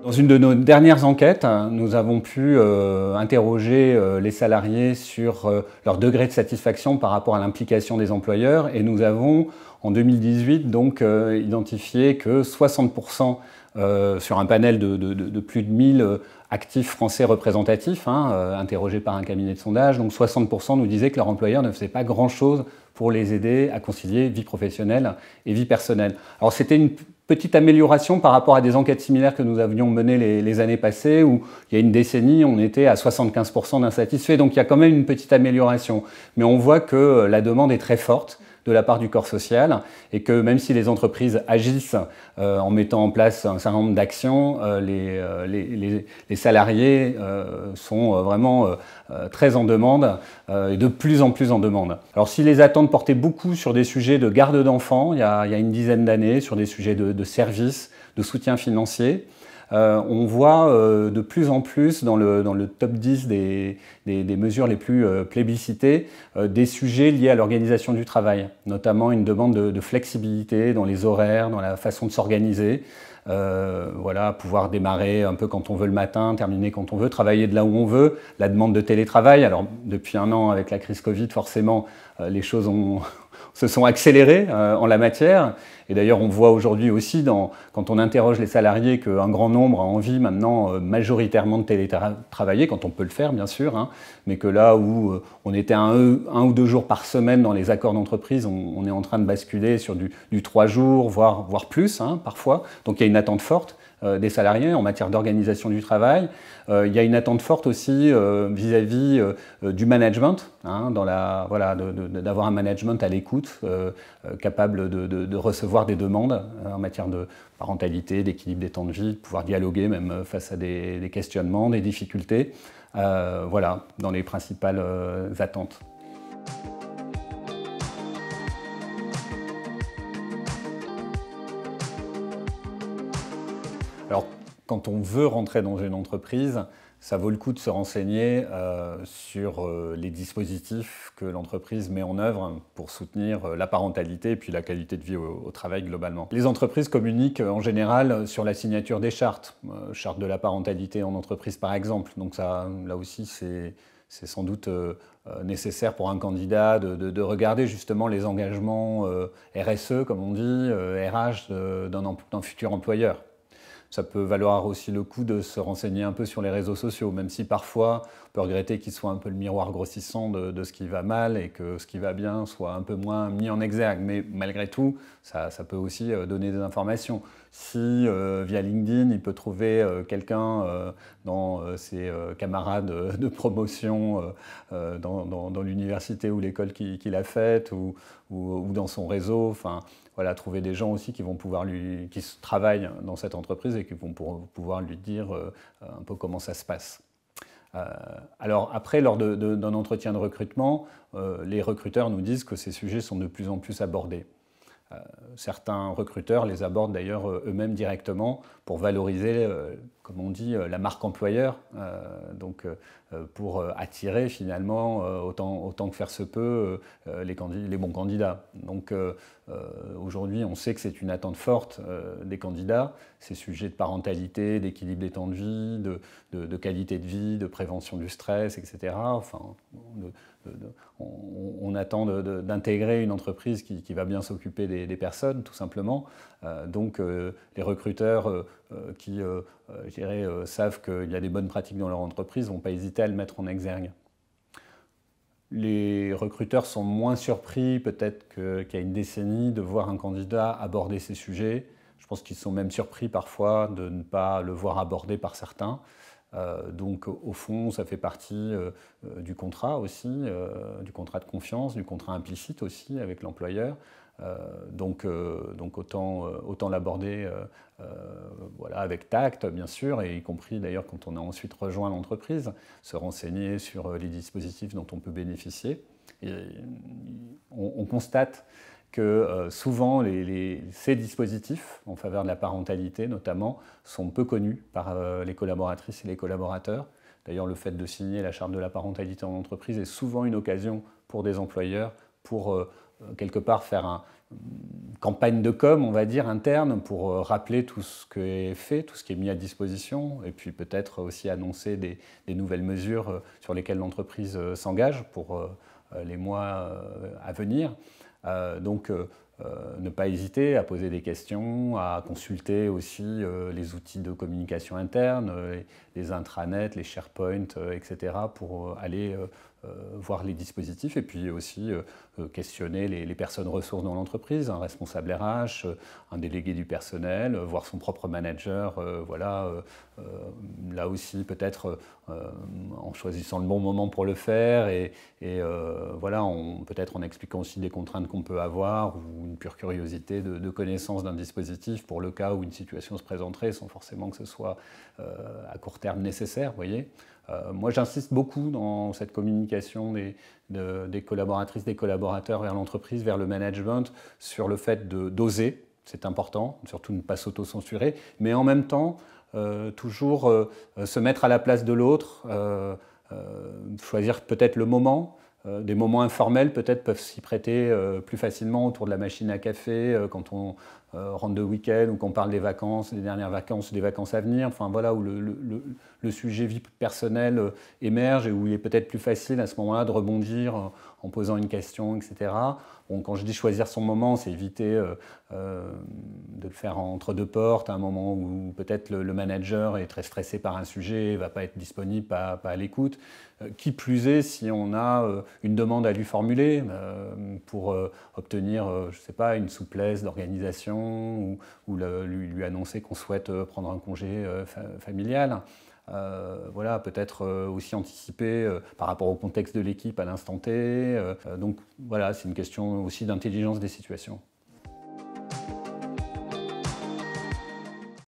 Dans une de nos dernières enquêtes, nous avons pu interroger les salariés sur leur degré de satisfaction par rapport à l'implication des employeurs et nous avons en 2018 donc identifié que 60% sur un panel de plus de 1000 actifs français représentatifs, interrogés par un cabinet de sondage, donc 60% nous disaient que leur employeur ne faisait pas grand-chose pour les aider à concilier vie professionnelle et vie personnelle. Alors c'était une petite amélioration par rapport à des enquêtes similaires que nous avions menées les années passées où il y a une décennie on était à 75% d'insatisfaits, donc il y a quand même une petite amélioration. Mais on voit que la demande est très forte de la part du corps social et que même si les entreprises agissent en mettant en place un certain nombre d'actions, les salariés sont vraiment très en demande et de plus en plus en demande. Alors si les attentes portaient beaucoup sur des sujets de garde d'enfants il y a une dizaine d'années, sur des sujets de services, de soutien financier, on voit de plus en plus dans le top 10 des mesures les plus plébiscitées des sujets liés à l'organisation du travail, notamment une demande de flexibilité dans les horaires, dans la façon de s'organiser. Voilà, pouvoir démarrer un peu quand on veut le matin, terminer quand on veut, travailler de là où on veut, la demande de télétravail. Alors depuis un an avec la crise Covid, forcément les choses se sont accélérées en la matière. Et d'ailleurs, on voit aujourd'hui aussi, quand on interroge les salariés, qu'un grand nombre a envie maintenant majoritairement de télétravailler, quand on peut le faire bien sûr, mais que là où on était un ou 2 jours par semaine dans les accords d'entreprise, on est en train de basculer sur du 3 jours, voire plus parfois. Donc il y a une attente forte des salariés en matière d'organisation du travail. Il y a une attente forte aussi vis-à-vis du management, d'avoir un management à l'écoute, capable de recevoir des demandes en matière de parentalité, d'équilibre des temps de vie, de pouvoir dialoguer même face à des questionnements, des difficultés, voilà, dans les principales attentes. Alors, quand on veut rentrer dans une entreprise, ça vaut le coup de se renseigner sur les dispositifs que l'entreprise met en œuvre pour soutenir la parentalité et puis la qualité de vie au travail globalement. Les entreprises communiquent en général sur la signature des chartes, charte de la parentalité en entreprise par exemple. Donc ça, là aussi, c'est sans doute nécessaire pour un candidat de regarder justement les engagements RSE, comme on dit, RH d'un futur employeur. Ça peut valoir aussi le coup de se renseigner un peu sur les réseaux sociaux, même si parfois on peut regretter qu'ils soient un peu le miroir grossissant de ce qui va mal et que ce qui va bien soit un peu moins mis en exergue. Mais malgré tout, ça peut aussi donner des informations. Si via LinkedIn, il peut trouver quelqu'un dans ses camarades de promotion dans l'université ou l'école qu'il a faite ou dans son réseau, enfin, voilà, trouver des gens aussi qui vont pouvoir qui travaillent dans cette entreprise et qui vont pouvoir lui dire un peu comment ça se passe. Alors après, lors d'un entretien de recrutement, les recruteurs nous disent que ces sujets sont de plus en plus abordés. Certains recruteurs les abordent d'ailleurs eux-mêmes directement pour valoriser, comme on dit, la marque employeur, donc pour attirer finalement, autant que faire se peut, les bons candidats. Donc aujourd'hui, on sait que c'est une attente forte des candidats, ces sujets de parentalité, d'équilibre des temps de vie, de qualité de vie, de prévention du stress, etc. Enfin, on attend d'intégrer une entreprise qui va bien s'occuper des personnes, tout simplement. Donc les recruteurs qui je dirais, savent qu'il y a des bonnes pratiques dans leur entreprise ne vont pas hésiter à le mettre en exergue. Les recruteurs sont moins surpris peut-être qu'il y a une décennie de voir un candidat aborder ces sujets. Je pense qu'ils sont même surpris parfois de ne pas le voir abordé par certains. Donc au fond, ça fait partie du contrat aussi, du contrat de confiance, du contrat implicite aussi avec l'employeur. Donc autant l'aborder voilà, avec tact, bien sûr, et y compris d'ailleurs quand on a ensuite rejoint l'entreprise, se renseigner sur les dispositifs dont on peut bénéficier. Et on constate que souvent ces dispositifs, en faveur de la parentalité notamment, sont peu connus par les collaboratrices et les collaborateurs. D'ailleurs, le fait de signer la charte de la parentalité en entreprise est souvent une occasion pour des employeurs pour quelque part faire une campagne de com, on va dire, interne pour rappeler tout ce qui est fait, tout ce qui est mis à disposition, et puis peut-être aussi annoncer des nouvelles mesures sur lesquelles l'entreprise s'engage pour les mois à venir. Ne pas hésiter à poser des questions, à consulter aussi les outils de communication interne, les intranets, les SharePoint, etc. pour aller voir les dispositifs et puis aussi questionner les personnes ressources dans l'entreprise, un responsable RH, un délégué du personnel, voir son propre manager, là aussi peut-être en choisissant le bon moment pour le faire peut-être en expliquant aussi des contraintes qu'on peut avoir ou une pure curiosité de connaissance d'un dispositif pour le cas où une situation se présenterait sans forcément que ce soit à court terme nécessaire, vous voyez. Moi, j'insiste beaucoup dans cette communication des collaboratrices, des collaborateurs vers l'entreprise, vers le management, sur le fait d'oser, c'est important, surtout ne pas s'auto-censurer, mais en même temps, toujours se mettre à la place de l'autre, choisir peut-être le moment. Des moments informels peut-être peuvent s'y prêter plus facilement autour de la machine à café quand on rentre de week-end ou qu'on parle des vacances, des dernières vacances, des vacances à venir, enfin voilà, où le sujet vie personnelle émerge et où il est peut-être plus facile à ce moment-là de rebondir en posant une question, etc. Bon, quand je dis choisir son moment, c'est éviter de le faire entre deux portes, à un moment où peut-être le manager est très stressé par un sujet, ne va pas être disponible, pas à l'écoute. Qui plus est, si on a une demande à lui formuler pour obtenir, je ne sais pas, une souplesse d'organisation ou lui annoncer qu'on souhaite prendre un congé familial. Voilà, peut-être aussi anticiper par rapport au contexte de l'équipe à l'instant T. Donc voilà, c'est une question aussi d'intelligence des situations.